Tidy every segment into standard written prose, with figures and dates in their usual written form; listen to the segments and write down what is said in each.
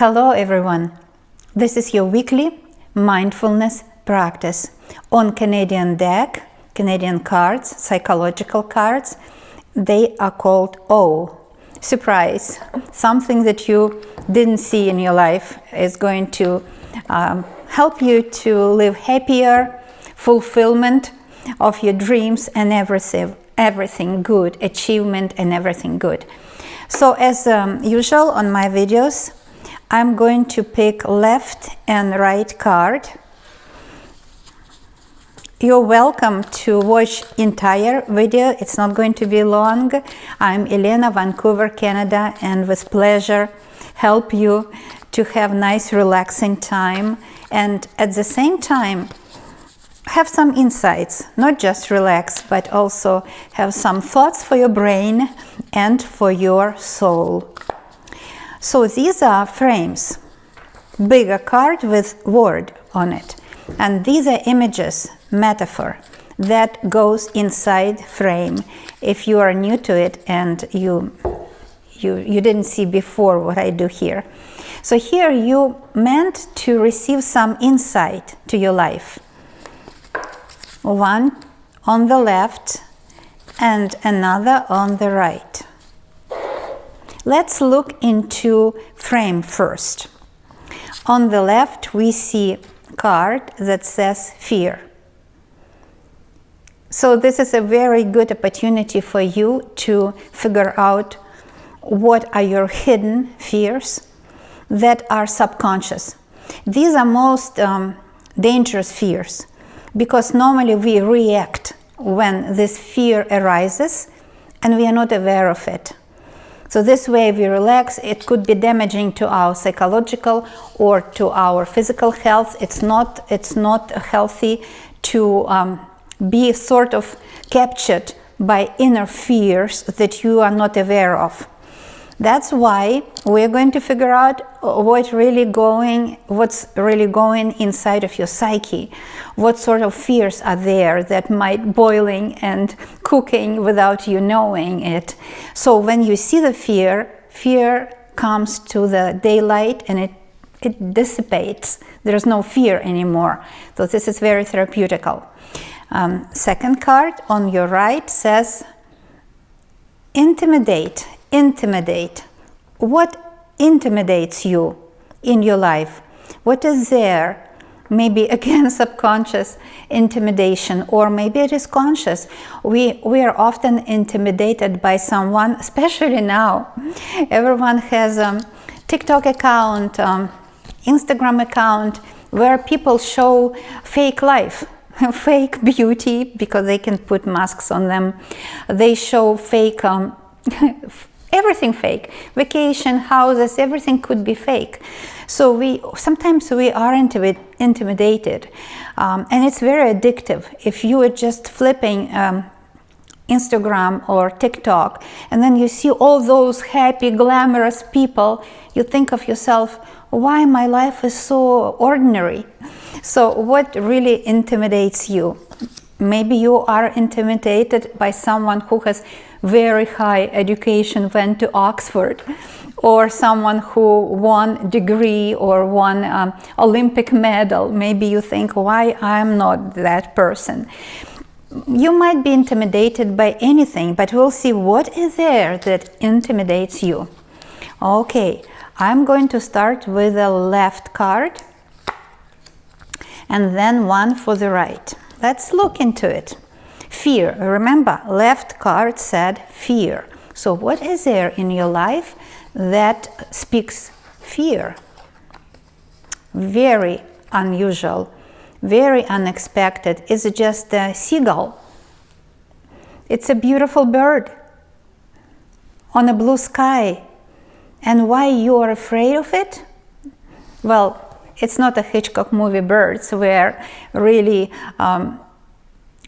Hello everyone, this is your weekly mindfulness practice on Canadian deck, Canadian cards, psychological cards. They are called O. Surprise, something that you didn't see in your life is going to help you to live happier, fulfillment of your dreams and everything good, achievement and everything good. So as usual on my videos, I'm going to pick left and right card. You're welcome to watch entire video. It's not going to be long. I'm Elena, Vancouver, Canada, and with pleasure help you to have nice relaxing time and at the same time have some insights, not just relax, but also have some thoughts for your brain and for your soul. So these are frames, bigger card with word on it. And these are images, metaphor, that goes inside frame. If you are new to it and you didn't see before what I do here. So here you meant to receive some insight to your life. One on the left and another on the right. Let's look into frame first. On the left we see a card that says fear. So this is a very good opportunity for you to figure out what are your hidden fears that are subconscious. These are most dangerous fears because normally we react when this fear arises and we are not aware of it. So this way we relax, it could be damaging to our psychological or to our physical health. It's not healthy to be sort of captured by inner fears that you are not aware of. That's why we're going to figure out what's really going inside of your psyche. What sort of fears are there that might boiling and cooking without you knowing it. So when you see the fear comes to the daylight and it dissipates. There's no fear anymore. So this is very therapeutical. Second card on your right says intimidate. Intimidate. What intimidates you in your life? What is there? Maybe again subconscious intimidation, or maybe it is conscious. We are often intimidated by someone, especially now. Everyone has a TikTok account, Instagram account, where people show fake life. Fake beauty, because they can put masks on them. They show fake everything fake, vacation, houses, everything could be fake. So sometimes we are intimidated, and it's very addictive. If you are just flipping Instagram or TikTok, and then you see all those happy, glamorous people, you think of yourself, why my life is so ordinary? So what really intimidates you? Maybe you are intimidated by someone who has very high education, went to Oxford, or someone who won degree or won Olympic medal. Maybe you think, why I'm not that person? You might be intimidated by anything, but we'll see what is there that intimidates you. Okay, I'm going to start with the left card and then one for the right. Let's look into it. Fear. Remember, left card said fear. So what is there in your life that speaks fear? Very unusual, very unexpected. It's just a seagull. It's a beautiful bird on a blue sky. And why you are afraid of it? Well, it's not a Hitchcock movie, Birds, where really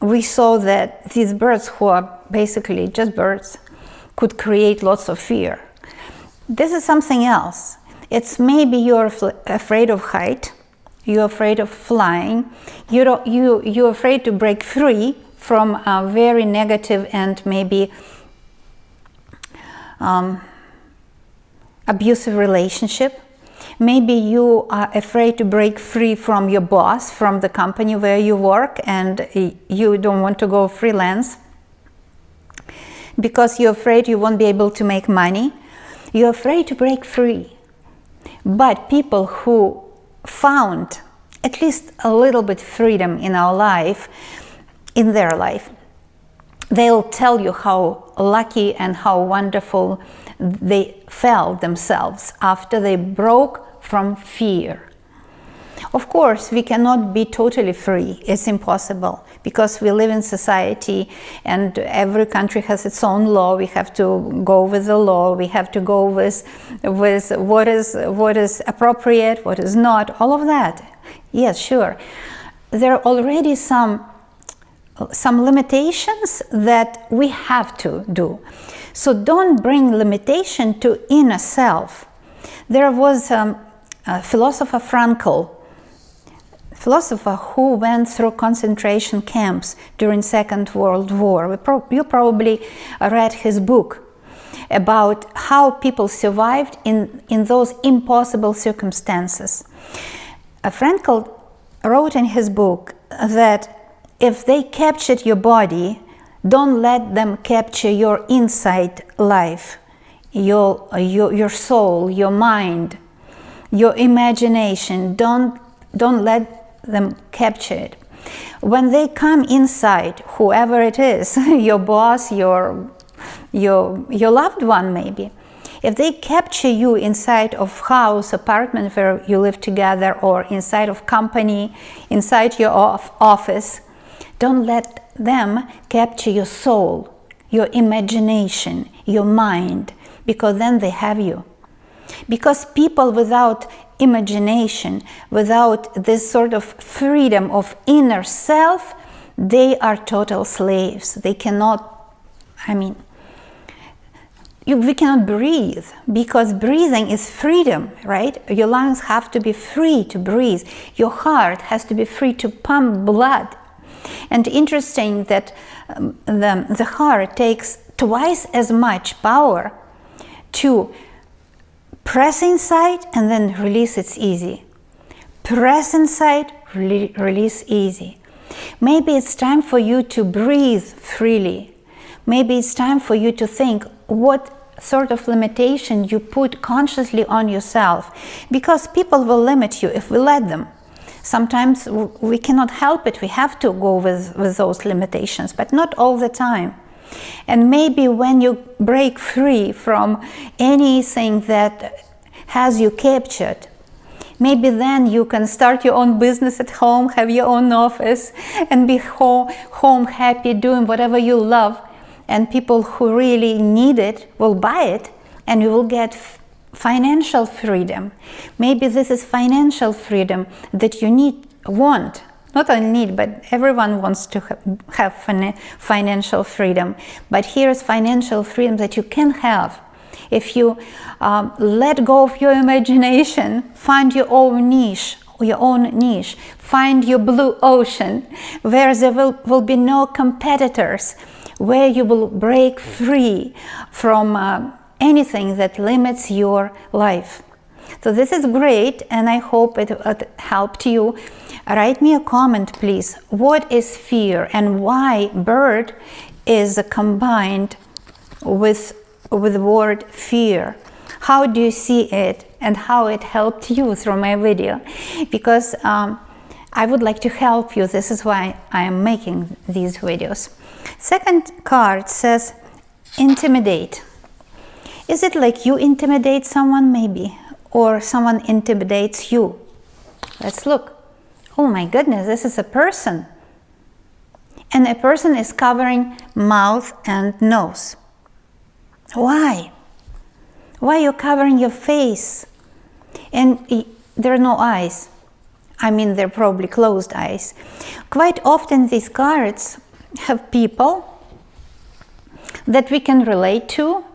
we saw that these birds, who are basically just birds, could create lots of fear. This is something else. It's maybe you're afraid of height, you're afraid of flying, you're afraid to break free from a very negative and maybe abusive relationship. Maybe you are afraid to break free from your boss, from the company where you work, and you don't want to go freelance because you're afraid you won't be able to make money. You're afraid to break free. But people who found at least a little bit freedom in our life, in their life, they'll tell you how lucky and how wonderful they felt themselves after they broke from fear. Of course, we cannot be totally free. It's impossible because we live in society and every country has its own law. We have to go with the law. We have to go with what is appropriate, what is not, all of that. Yes, sure. There are already some limitations that we have to do. So don't bring limitation to inner self. There was a philosopher philosopher who went through concentration camps during Second World War. You probably read his book about how people survived in those impossible circumstances. Frankl wrote in his book that if they captured your body, don't let them capture your inside life, your soul, your mind, your imagination. Don't let them capture it. When they come inside, whoever it is, your boss, your loved one maybe, if they capture you inside of house, apartment where you live together, or inside of company, inside your office, don't let them capture your soul, your imagination, your mind, because then they have you. Because people without imagination, without this sort of freedom of inner self, they are total slaves. They cannot, we cannot breathe, because breathing is freedom, right? Your lungs have to be free to breathe. Your heart has to be free to pump blood. And interesting that the heart takes twice as much power to press inside and then release. It's easy. Press inside, release easy. Maybe it's time for you to breathe freely. Maybe it's time for you to think what sort of limitation you put consciously on yourself, because people will limit you if we let them. Sometimes we cannot help it. We have to go with those limitations, but not all the time. And maybe when you break free from anything that has you captured, maybe then you can start your own business at home, have your own office, and be home happy, doing whatever you love. And people who really need it will buy it, and you will get financial freedom. Maybe this is financial freedom that you want. Not only need, but everyone wants to have financial freedom. But here's financial freedom that you can have if you let go of your imagination, find your own niche, find your blue ocean, where there will be no competitors, where you will break free from anything that limits your life. So this is great, and I hope it helped you. Write me a comment, please. What is fear, and why bird is combined with the word fear? How do you see it, and how it helped you through my video? Because I would like to help you. This is why I am making these videos. Second card says intimidate. Is it like you intimidate someone maybe, or someone intimidates you? Let's look. Oh my goodness, this is a person. And a person is covering mouth and nose. Why? Why are you covering your face? And there are no eyes. They're probably closed eyes. Quite often these cards have people that we can relate to,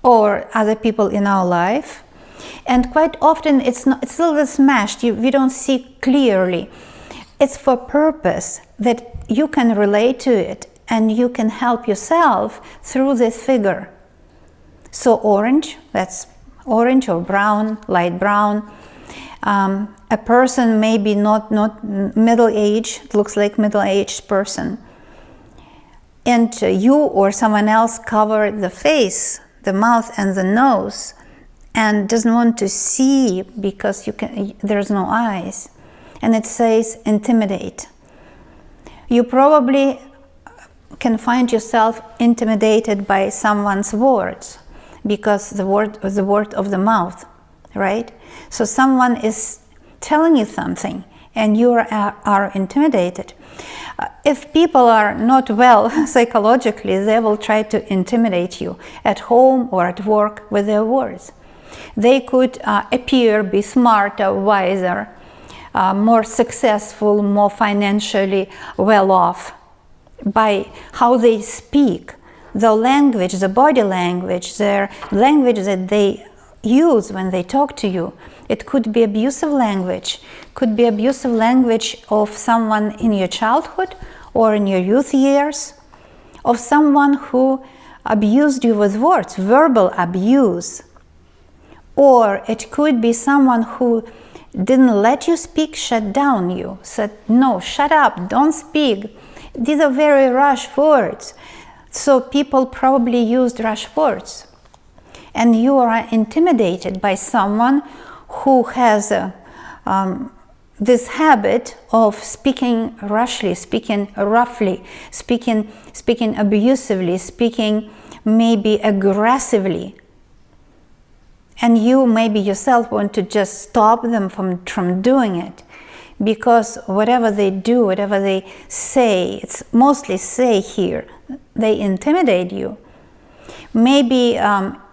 or other people in our life. And quite often it's a little smashed. We don't see clearly. It's for purpose that you can relate to it and you can help yourself through this figure. So orange, that's orange or brown, light brown. a person maybe not middle-aged, looks like middle-aged person, and you or someone else cover the face, the mouth and the nose, and doesn't want to see because there's no eyes, and it says intimidate. You probably can find yourself intimidated by someone's words, because the word of the mouth, right? So someone is telling you something and you are intimidated. If people are not well psychologically, they will try to intimidate you at home or at work with their words. They could appear, be smarter, wiser, more successful, more financially well off by how they speak, the language, the body language, their language that they use when they talk to you. It could be abusive language, could be abusive language of someone in your childhood or in your youth years, of someone who abused you with words, verbal abuse. Or it could be someone who didn't let you speak, shut down you, said, no, shut up, don't speak. These are very rash words. So people probably used rash words. And you are intimidated by someone who has this habit of speaking rashly, speaking roughly, speaking abusively, speaking maybe aggressively. And you maybe yourself want to just stop them from doing it, because whatever they do, whatever they say, it's mostly say here, they intimidate you. Maybe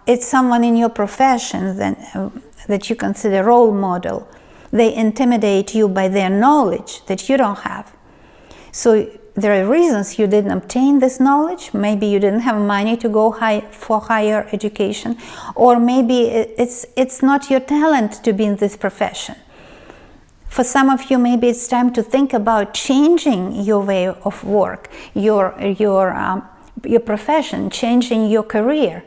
it's someone in your profession that you consider role model. They intimidate you by their knowledge that you don't have. So there are reasons you didn't obtain this knowledge. Maybe you didn't have money to go for higher education, or maybe it's not your talent to be in this profession. For some of you, maybe it's time to think about changing your way of work, your profession, changing your career,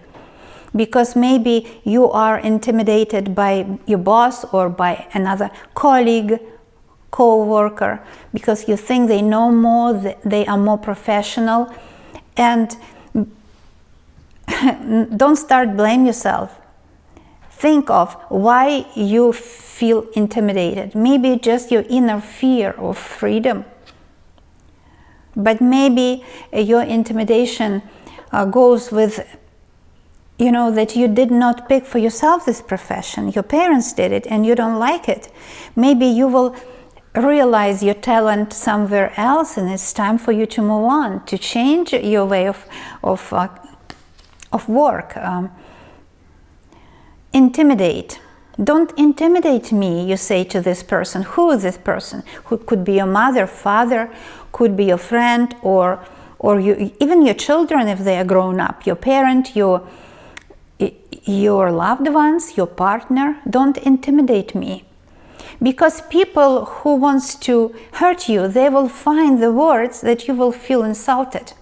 because maybe you are intimidated by your boss or by another colleague, co-worker, because you think they know more, they are more professional. And don't start blame yourself. Think of why you feel intimidated. Maybe just your inner fear of freedom. But maybe your intimidation goes with, that you did not pick for yourself this profession. Your parents did it and you don't like it. Maybe you will realize your talent somewhere else, and it's time for you to move on, to change your way of work. Intimidate. Don't intimidate me, you say to this person. Who is this person? Who could be your mother, father, could be your friend, or even your children if they are grown up, your parent, your loved ones, your partner. Don't intimidate me. Because people who wants to hurt you, they will find the words that you will feel insulted.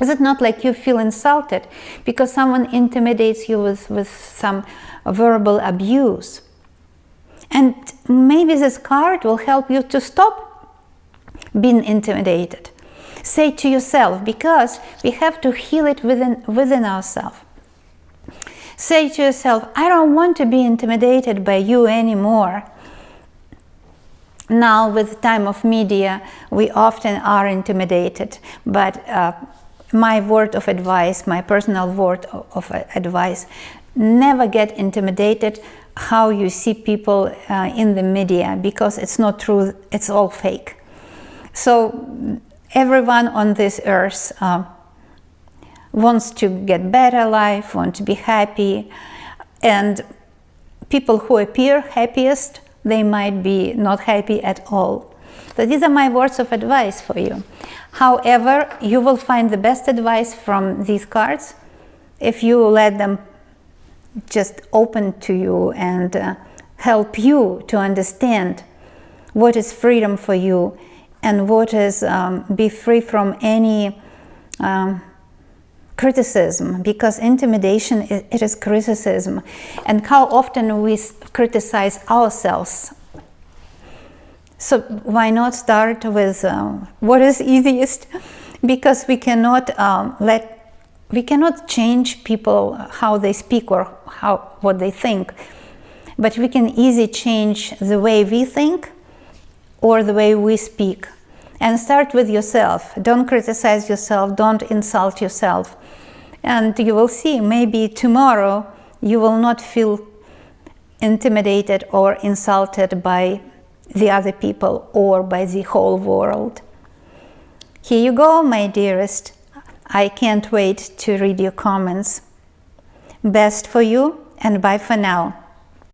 Is it not like you feel insulted because someone intimidates you with some verbal abuse? And maybe this card will help you to stop being intimidated. Say to yourself, because we have to heal it within ourselves. Say to yourself, I don't want to be intimidated by you anymore. Now, with the time of media, we often are intimidated, but my word of advice, my personal word of advice, never get intimidated how you see people in the media, because it's not true, it's all fake. So everyone on this earth wants to get better life, want to be happy, and people who appear happiest, they might be not happy at all. So these are my words of advice for you. However, you will find the best advice from these cards if you let them just open to you and help you to understand what is freedom for you and what is be free from any criticism, because intimidation, it is criticism. And how often we criticize ourselves. So why not start with what is easiest? Because we cannot change people how they speak or what they think, but we can easily change the way we think or the way we speak. And start with yourself. Don't criticize yourself, don't insult yourself. And you will see, maybe tomorrow you will not feel intimidated or insulted by the other people or by the whole world. Here you go, my dearest. I can't wait to read your comments. Best for you, and bye for now.